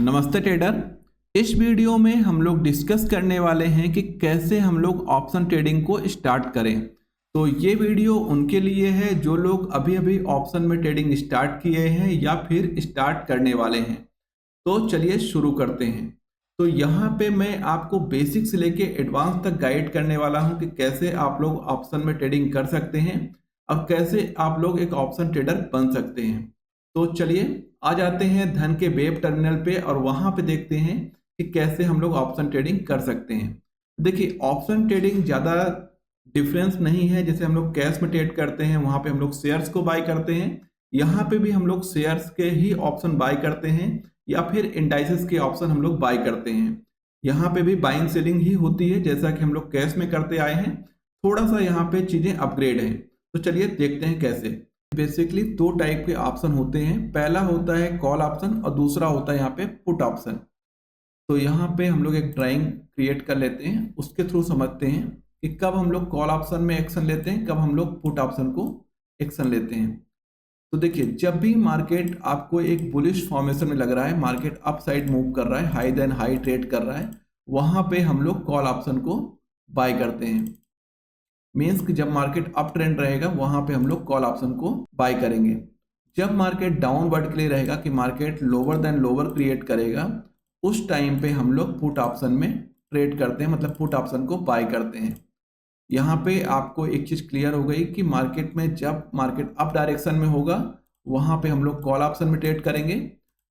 नमस्ते ट्रेडर। इस वीडियो में हम लोग डिस्कस करने वाले हैं कि कैसे हम लोग ऑप्शन ट्रेडिंग को स्टार्ट करें। तो ये वीडियो उनके लिए है जो लोग अभी अभी ऑप्शन में ट्रेडिंग स्टार्ट किए हैं या फिर स्टार्ट करने वाले हैं। तो चलिए शुरू करते हैं। तो यहाँ पे मैं आपको बेसिक से लेके एडवांस तक गाइड करने वाला हूँ कि कैसे आप लोग ऑप्शन में ट्रेडिंग कर सकते हैं और कैसे आप लोग एक ऑप्शन ट्रेडर बन सकते हैं। तो चलिए आ जाते हैं धन के वेब टर्मिनल पे और वहां पे देखते हैं कि कैसे हम लोग ऑप्शन ट्रेडिंग कर सकते हैं। देखिए ऑप्शन ट्रेडिंग ज़्यादा डिफरेंस नहीं है। जैसे हम लोग कैश में ट्रेड करते हैं वहां पे हम लोग शेयर्स को बाय करते हैं, यहाँ पे भी हम लोग शेयर्स के ही ऑप्शन बाय करते हैं या फिर इंडाइसेस के ऑप्शन हम लोग बाय करते हैं। यहाँ पे भी बाइंग सेलिंग ही होती है जैसा कि हम लोग कैश में करते आए हैं। थोड़ा सा यहाँ पे चीजें अपग्रेड है। तो चलिए देखते हैं कैसे। बेसिकली दो टाइप के ऑप्शन होते हैं। पहला होता है कॉल ऑप्शन और दूसरा होता है यहाँ पे पुट ऑप्शन। तो यहाँ पे हम लोग एक ड्राइंग क्रिएट कर लेते हैं, उसके थ्रू समझते हैं कि कब हम लोग कॉल ऑप्शन में एक्शन लेते हैं, कब हम लोग पुट ऑप्शन को एक्शन लेते हैं। तो देखिए जब भी मार्केट आपको एक बुलिश फॉर्मेशन में लग रहा है, मार्केट अप साइड मूव कर रहा है, हाई देन हाई ट्रेड कर रहा है, वहां पे हम लोग कॉल ऑप्शन को बाय करते हैं। मीन्स कि जब मार्केट अप ट्रेंड रहेगा वहां पे हम लोग कॉल ऑप्शन को बाय करेंगे। जब मार्केट डाउनवर्ड के लिए रहेगा कि market lower than lower create करेगा, उस टाइम पे हम लोग पुट ऑप्शन में ट्रेड करते हैं, मतलब पुट ऑप्शन को बाय करते हैं। यहाँ पे आपको एक चीज क्लियर हो गई कि मार्केट में जब मार्केट अप डायरेक्शन में होगा वहां पे हम लोग कॉल ऑप्शन में ट्रेड करेंगे।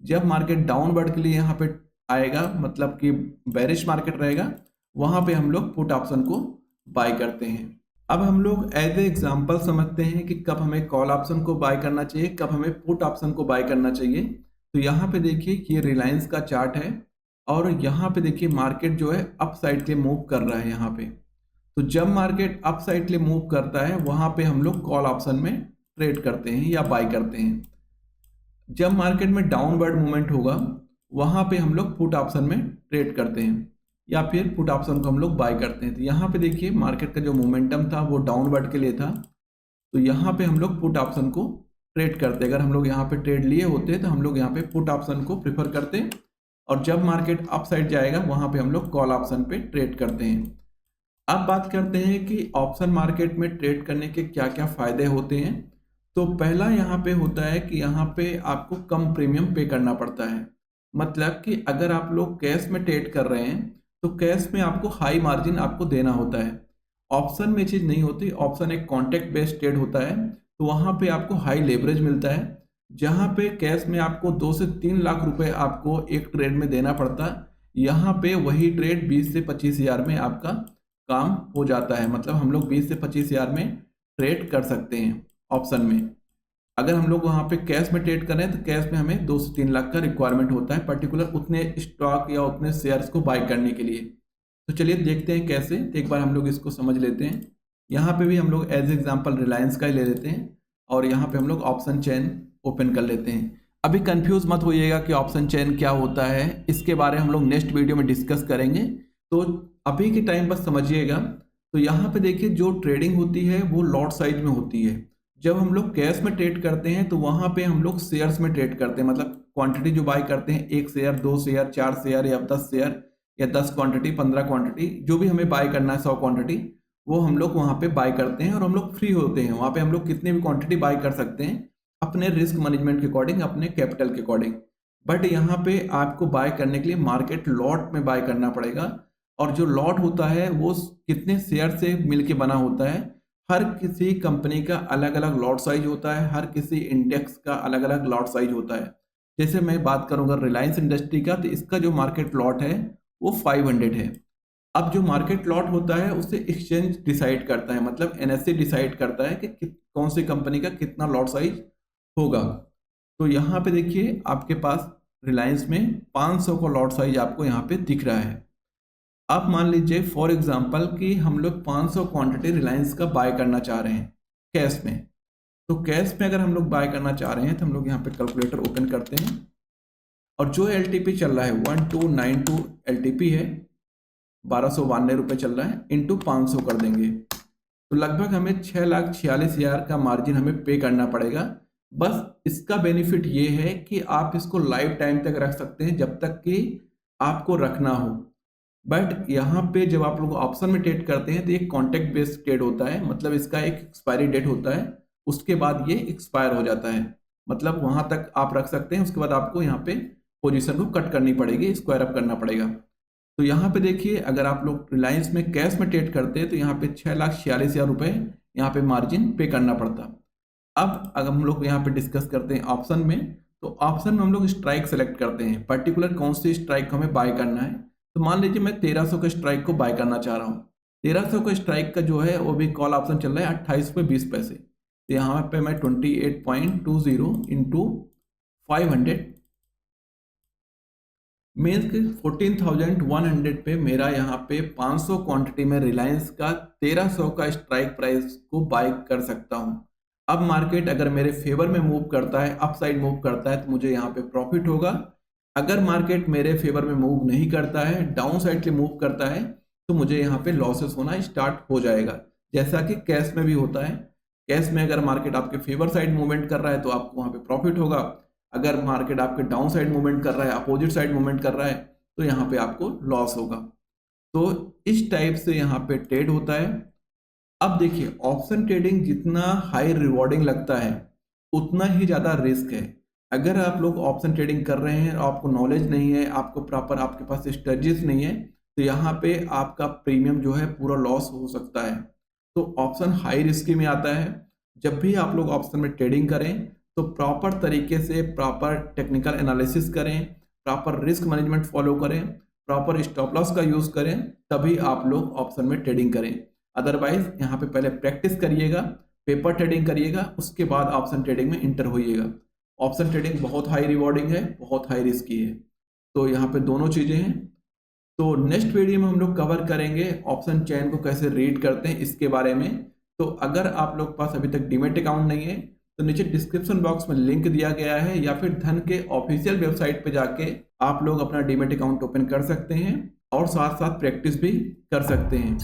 जब मार्केट डाउनवर्ड के लिए यहाँ पे आएगा, मतलब कि बेरिश मार्केट रहेगा, वहां पे हम लोग पुट ऑप्शन को बाय करते हैं। अब हम लोग एज ए एग्जाम्पल समझते हैं कि कब हमें कॉल ऑप्शन को बाय करना चाहिए, कब हमें पुट ऑप्शन को बाय करना चाहिए। तो यहाँ पे देखिए कि ये रिलायंस का चार्ट है और यहाँ पे देखिए मार्केट जो है अप साइड के मूव कर रहा है यहाँ पे। तो जब मार्केट अप साइड के लिए मूव करता है वहां पे हम लोग कॉल ऑप्शन में ट्रेड करते हैं या बाय करते हैं। जब मार्केट में डाउनवर्ड मूवमेंट होगा वहां पे हम लोग पुट ऑप्शन में ट्रेड करते हैं या फिर पुट ऑप्शन को हम लोग बाय करते हैं। तो यहाँ पे देखिए मार्केट का जो मोमेंटम था वो डाउनवर्ड के लिए था, तो यहाँ पे हम लोग पुट ऑप्शन को ट्रेड करते। अगर हम लोग यहाँ पे ट्रेड लिए होते तो हम लोग यहाँ पे पुट ऑप्शन को प्रिफर करते और जब मार्केट अप साइड जाएगा वहां पे हम लोग कॉल ऑप्शन पे ट्रेड करते हैं। अब बात करते हैं कि ऑप्शन मार्केट में ट्रेड करने के क्या क्या फायदे होते हैं। तो पहला यहाँ पे होता है कि यहाँ पे आपको कम प्रीमियम पे करना पड़ता है। मतलब कि अगर आप लोग कैश में ट्रेड कर रहे हैं तो कैश में आपको हाई मार्जिन आपको देना होता है। ऑप्शन में चीज़ नहीं होती। ऑप्शन एक कॉन्ट्रैक्ट बेस्ड ट्रेड होता है, तो वहाँ पे आपको हाई लेवरेज मिलता है। जहाँ पे कैश में आपको 2 से 3 लाख रुपए आपको एक ट्रेड में देना पड़ता है, यहाँ पे वही ट्रेड 20 से 25 हज़ार में आपका काम हो जाता है। मतलब हम लोग 20 से 25 हज़ार में ट्रेड कर सकते हैं ऑप्शन में। अगर हम लोग वहाँ पे कैश में ट्रेड करें तो कैश में हमें 2 से 3 लाख का रिक्वायरमेंट होता है पर्टिकुलर उतने स्टॉक या उतने शेयर्स को बाय करने के लिए। तो चलिए देखते हैं कैसे। तो एक बार हम लोग इसको समझ लेते हैं। यहाँ पे भी हम लोग एज एग्जाम्पल रिलायंस का ही ले लेते हैं और यहाँ पे हम लोग ऑप्शन चेन ओपन कर लेते हैं। अभी कंफ्यूज मत होइएगा कि ऑप्शन चेन क्या होता है, इसके बारे में हम लोग नेक्स्ट वीडियो में डिस्कस करेंगे। तो अभी के टाइम बस समझिएगा। तो यहाँ पे देखिए जो ट्रेडिंग होती है वो लॉट साइज में होती है। जब हम लोग कैश में ट्रेड करते हैं तो वहाँ पे हम लोग शेयर्स में ट्रेड करते हैं, मतलब क्वांटिटी जो बाय करते हैं 1 शेयर 2 शेयर 4 शेयर या 10 शेयर या 10 क्वांटिटी 15 क्वांटिटी जो भी हमें बाय करना है 100 क्वांटिटी, वो हम लोग वहाँ पे बाय करते हैं और हम लोग फ्री होते हैं। वहाँ पे हम लोग कितनी भी क्वांटिटी बाय कर सकते हैं अपने रिस्क मैनेजमेंट के अकॉर्डिंग, अपने कैपिटल के अकॉर्डिंग। बट यहाँ पे आपको बाय करने के लिए मार्केट लॉट में बाय करना पड़ेगा और जो लॉट होता है वो कितने शेयर से मिलके बना होता है। हर किसी कंपनी का अलग अलग लॉट साइज होता है, हर किसी इंडेक्स का अलग अलग लॉट साइज होता है। जैसे मैं बात करूंगा रिलायंस इंडस्ट्री का, तो इसका जो मार्केट लॉट है वो 500 है। अब जो मार्केट लॉट होता है उसे एक्सचेंज डिसाइड करता है, मतलब एनएससी डिसाइड करता है कि कौन सी कंपनी का कितना लॉट साइज होगा। तो यहाँ पे देखिए आपके पास रिलायंस में 500 का लॉट साइज आपको यहाँ पे दिख रहा है। आप मान लीजिए फॉर एग्जांपल कि हम लोग 500 क्वांटिटी रिलायंस का बाय करना चाह रहे हैं कैश में। तो कैश में अगर हम लोग बाय करना चाह रहे हैं तो हम लोग यहाँ पे कैलकुलेटर ओपन करते हैं और जो एलटीपी चल रहा है 1292 एलटीपी है, 1292 रुपये चल रहा है, इंटू 500 कर देंगे। तो लगभग हमें 6,46,000 का मार्जिन हमें पे करना पड़ेगा बस इसका बेनिफिट ये है कि आप इसको लाइफ टाइम तक रख सकते हैं जब तक कि आपको रखना हो। बट यहाँ पे जब आप लोग ऑप्शन में ट्रेड करते हैं तो ये कॉन्टेक्ट बेस्ड ट्रेड होता है, मतलब इसका एक एक्सपायरी डेट होता है, उसके बाद ये एक्सपायर हो जाता है। मतलब वहां तक आप रख सकते हैं, उसके बाद आपको यहाँ पे पोजीशन को कट करनी पड़ेगी, स्क्वायर अप करना पड़ेगा। तो यहाँ पे देखिए, अगर आप लोग रिलायंस में कैश में ट्रेड करते हैं तो यहाँ पे 6,46,000 रुपये यहाँ पे मार्जिन पे करना पड़ता। अब अगर हम लोग यहाँ पे डिस्कस करते हैं ऑप्शन में, तो ऑप्शन में हम लोग स्ट्राइक सेलेक्ट करते हैं, पर्टिकुलर कौन सी स्ट्राइक हमें बाय करना है। तो मान लीजिए मैं 1300 का स्ट्राइक को बाय करना चाह रहा हूँ। 1300 का स्ट्राइक का जो है वो भी कॉल ऑप्शन चल रहा है 28 रुपये 20 पैसे। तो यहाँ पे मैं 28.20 इंटू 500 मीन्स कि 14,100 पे मेरा यहाँ पे 500 क्वांटिटी में रिलायंस का 1300 का स्ट्राइक प्राइस को बाय कर सकता हूँ। अब मार्केट अगर मेरे फेवर में मूव करता है, अप साइड मूव करता है, तो मुझे यहाँ पे प्रॉफिट होगा। अगर मार्केट मेरे फेवर में मूव नहीं करता है, डाउन साइड से मूव करता है, तो मुझे यहाँ पे लॉसेस होना स्टार्ट हो जाएगा, जैसा कि कैश में भी होता है। कैश में अगर मार्केट आपके फेवर साइड मूवमेंट कर रहा है तो आपको वहाँ पे प्रॉफिट होगा। अगर मार्केट आपके डाउन साइड मूवमेंट कर रहा है, अपोजिट साइड मूवमेंट कर रहा है, तो यहाँ पे आपको लॉस होगा। तो इस टाइप से यहाँ पे ट्रेड होता है। अब देखिए, ऑप्शन ट्रेडिंग जितना हाई रिवॉर्डिंग लगता है उतना ही ज़्यादा रिस्क है। अगर आप लोग ऑप्शन ट्रेडिंग कर रहे हैं और आपको नॉलेज नहीं है, आपको प्रॉपर आपके पास स्ट्रेटजीज नहीं है, तो यहाँ पे आपका प्रीमियम जो है पूरा लॉस हो सकता है। तो ऑप्शन हाई रिस्क में आता है। जब भी आप लोग ऑप्शन में ट्रेडिंग करें तो प्रॉपर तरीके से प्रॉपर टेक्निकल एनालिसिस करें, प्रॉपर रिस्क मैनेजमेंट फॉलो करें, प्रॉपर स्टॉप लॉस का यूज़ करें, तभी आप लोग ऑप्शन में ट्रेडिंग करें। अदरवाइज यहाँ पे पहले प्रैक्टिस करिएगा, पेपर ट्रेडिंग करिएगा, उसके बाद ऑप्शन ट्रेडिंग में इंटर होइएगा। ऑप्शन ट्रेडिंग बहुत हाई रिवॉर्डिंग है, बहुत हाई रिस्क है। तो यहाँ पे दोनों चीज़ें हैं। तो नेक्स्ट वीडियो में हम लोग कवर करेंगे ऑप्शन चेन को कैसे रीड करते हैं इसके बारे में। तो अगर आप लोग पास अभी तक डीमैट अकाउंट नहीं है तो नीचे डिस्क्रिप्शन बॉक्स में लिंक दिया गया है, या फिर धन के ऑफिशियल वेबसाइट पे जाके आप लोग अपना डीमैट अकाउंट ओपन कर सकते हैं और साथ साथ प्रैक्टिस भी कर सकते हैं।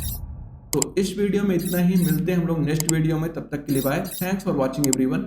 तो इस वीडियो में इतना ही, मिलते हैं हम लोग नेक्स्ट वीडियो में, तब तक के लिए bye. Thanks for watching everyone.